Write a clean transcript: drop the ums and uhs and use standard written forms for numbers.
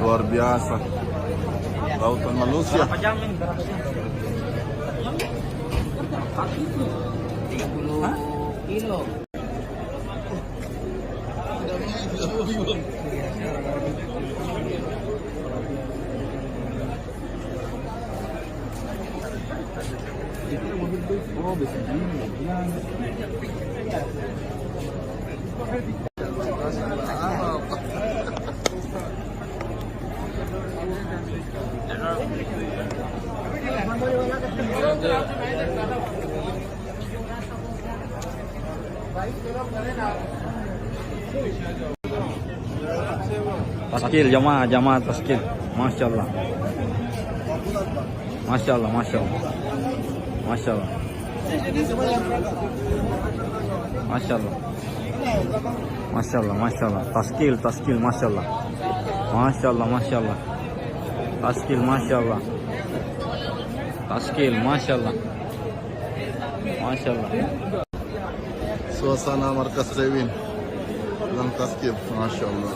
Luar biasa. Lautan manusia. 30 kilo. Oh, bisa gini. Taskil jamaah taskil. Masya Allah. Masya Allah, Masya Allah. Masya Allah. Masya Allah. Masya Allah, Masya Allah. Taskil, Masya Allah. Masya Allah, Masya Allah. Taskil, Masya Allah. Taskil, Masya Allah. Masya Allah. Suasana markas Rewin dan taskil, Masya Allah.